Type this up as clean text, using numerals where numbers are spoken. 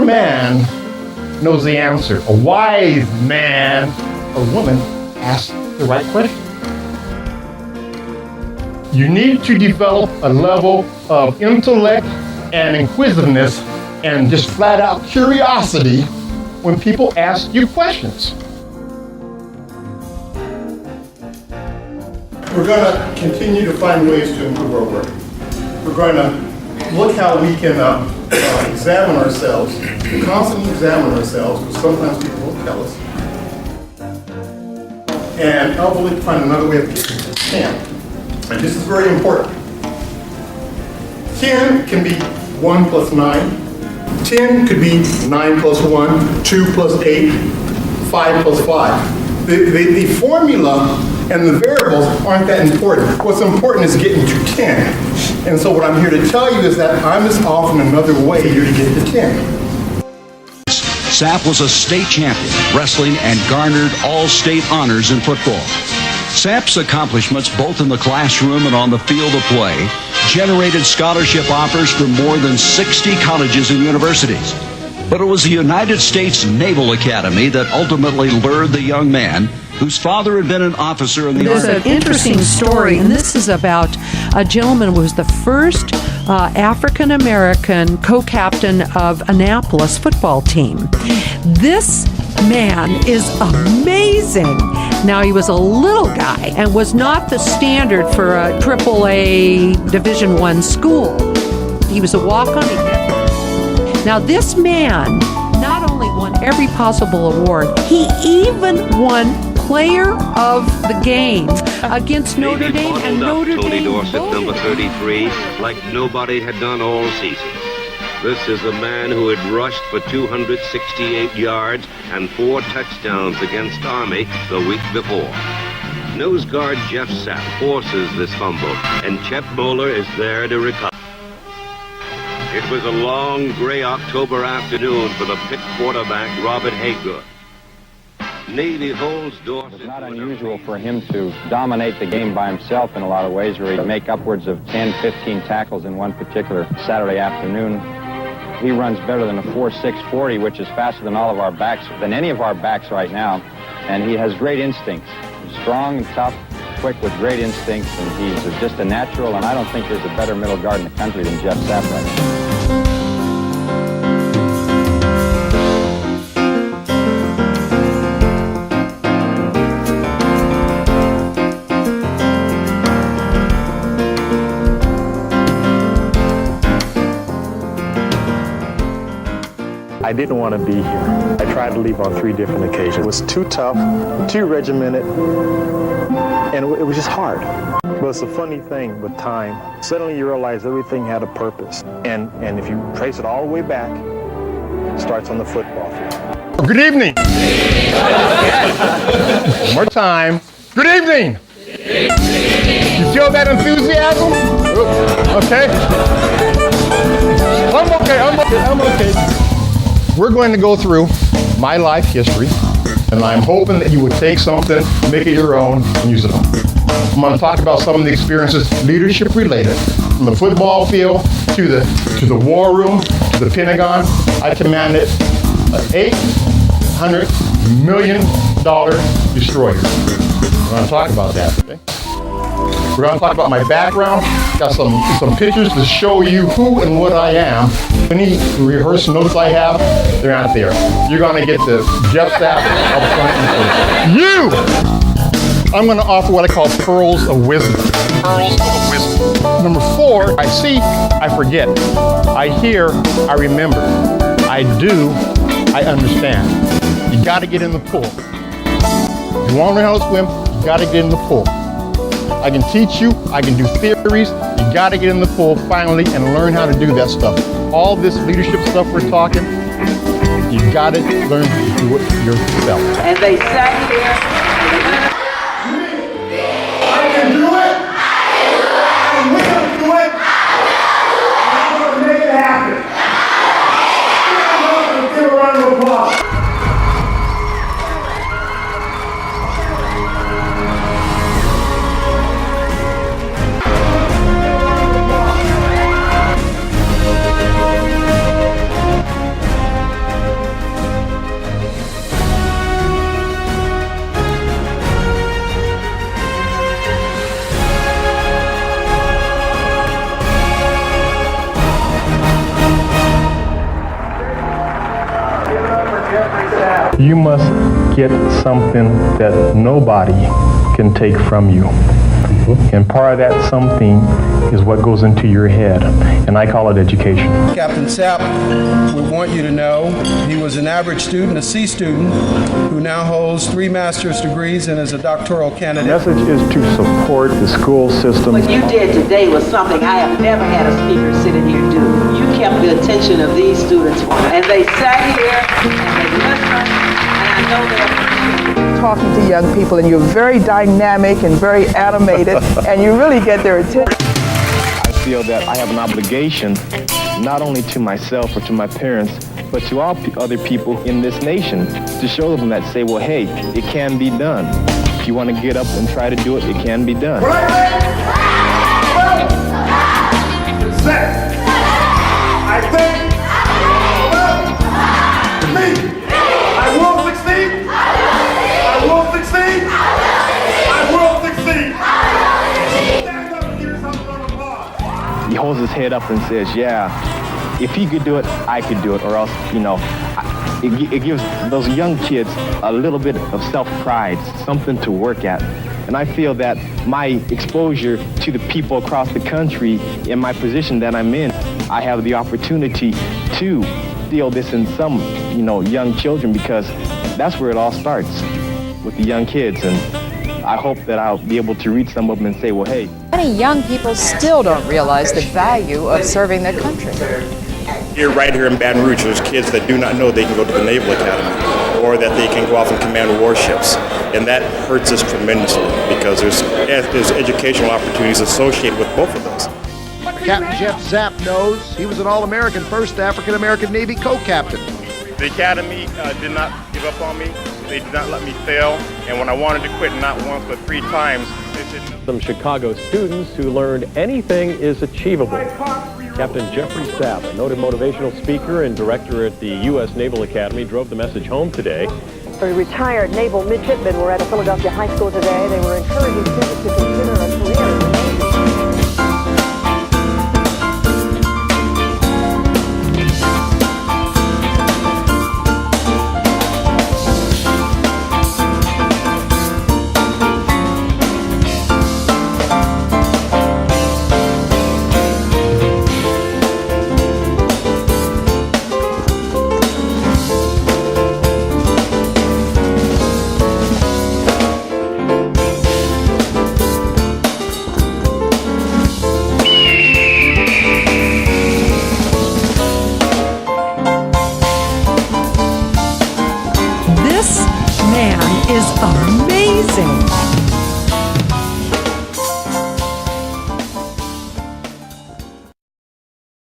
clever man knows the answer. A wise man or woman asks the right question. You need to develop a level of intellect and inquisitiveness and just flat out curiosity when people ask you questions. We're going to continue to find ways to improve our work. We're going to look how we can examine ourselves, constantly examine ourselves, because sometimes people won't tell us. And hopefully find another way of getting to 10. And this is very important. 10 can be 1 plus 9. 10 could be 9 plus 1, 2 plus 8, 5 plus 5. The formula and the variables aren't that important. What's important is getting to 10. And so what I'm here to tell you is that I'm just offering another way here to get to 10. Sapp was a state champion, wrestling, and garnered all-state honors in football. Sapp's accomplishments, both in the classroom and on the field of play, generated scholarship offers from more than 60 colleges and universities. But it was the United States Naval Academy that ultimately lured the young man, whose father had been an officer in the Army. There's an interesting story, and this is about a gentleman who was the first African-American co-captain of Annapolis football team. This man is amazing. Now, he was a little guy and was not the standard for a AAA Division I school. He was a walk-on. Now, this man not only won every possible award, he even won Player of the Game against Notre Dame, and Notre Tony Dame Dorsett, voted number 33, like nobody had done all season. This is a man who had rushed for 268 yards and 4 touchdowns against Army the week before. Nose guard Jeff Sapp forces this fumble, and Chet Bowler is there to recover. It was a long, gray October afternoon for the Pitt quarterback, Robert Haygood. Navy holds Dorsett. It's not unusual for him to dominate the game by himself in a lot of ways, where he'd make upwards of 10, 15 tackles in one particular Saturday afternoon. He runs better than a 4.6 40, which is faster than all of our backs, than any of our backs right now. And he has great instincts. He's strong and tough, quick with great instincts, and he's just a natural, and I don't think there's a better middle guard in the country than Jeff Sapp right now. I didn't want to be here. I tried to leave on 3 different occasions. It was too tough, too regimented, and it was just hard. But it's a funny thing with time. Suddenly you realize everything had a purpose. And if you trace it all the way back, it starts on the football field. Good evening. One more time. Good evening. You feel that enthusiasm? Okay. I'm okay. We're going to go through my life history, and I'm hoping that you would take something, make it your own, and use it on. I'm going to talk about some of the experiences, leadership related, from the football field to the war room, to the Pentagon. I commanded an $800 million destroyer. We're going to talk about that, okay? We're going to talk about my background. Got some pictures to show you who and what I am. Any rehearsal notes I have, they're not there. You're going to get the Jeff Sapp up front. You! I'm going to offer what I call pearls of wisdom. Pearls of wisdom. Number 4, I see, I forget. I hear, I remember. I do, I understand. You got to get in the pool. If you want to learn how to swim, you got to get in the pool. I can teach you, I can do theories. You got to get in the pool finally and learn how to do that stuff. All this leadership stuff we're talking, you got to learn to do it yourself. And they sat here. I can do it. I will do it. I'm going to make it happen. Give a round of applause. You must get something that nobody can take from you. And part of that something is what goes into your head, and I call it education. Captain Sapp would want you to know he was an average student, a C student, who now holds 3 master's degrees and is a doctoral candidate. The message is to support the school system. What you did today was something I have never had a speaker sitting here do. You kept the attention of these students, and they sat here and they listened, and I know they're talking to young people, and you're very dynamic and very animated, and you really get their attention. I feel that I have an obligation not only to myself or to my parents, but to all other people in this nation to show them that say, well, hey, it can be done. If you want to get up and try to do it, it can be done. I think me. I will succeed. I will succeed. I will succeed. Stand up and give yourself a round of applause. He holds his head up and says, yeah, if he could do it, I could do it, or else, you know, it gives those young kids a little bit of self-pride, something to work at. And I feel that my exposure to the people across the country in my position that I'm in, I have the opportunity to instill this in some, you know, young children, because that's where it all starts, with the young kids. And I hope that I'll be able to reach some of them and say, well, hey. Many young people still don't realize the value of serving their country. Right here in Baton Rouge, there's kids that do not know they can go to the Naval Academy or that they can go off and command warships. And that hurts us tremendously because there's educational opportunities associated with both of those. Captain Jeff Sapp knows he was an All-American, first African-American Navy co-captain. The Academy did not give up on me. They did not let me fail. And when I wanted to quit, not once but 3 times, they said no. Some Chicago students who learned anything is achievable. Captain Jeffrey Sapp, a noted motivational speaker and director at the U.S. Naval Academy, drove the message home today. The retired naval midshipmen were at a Philadelphia high school today. They were encouraging students to consider a career in the Navy.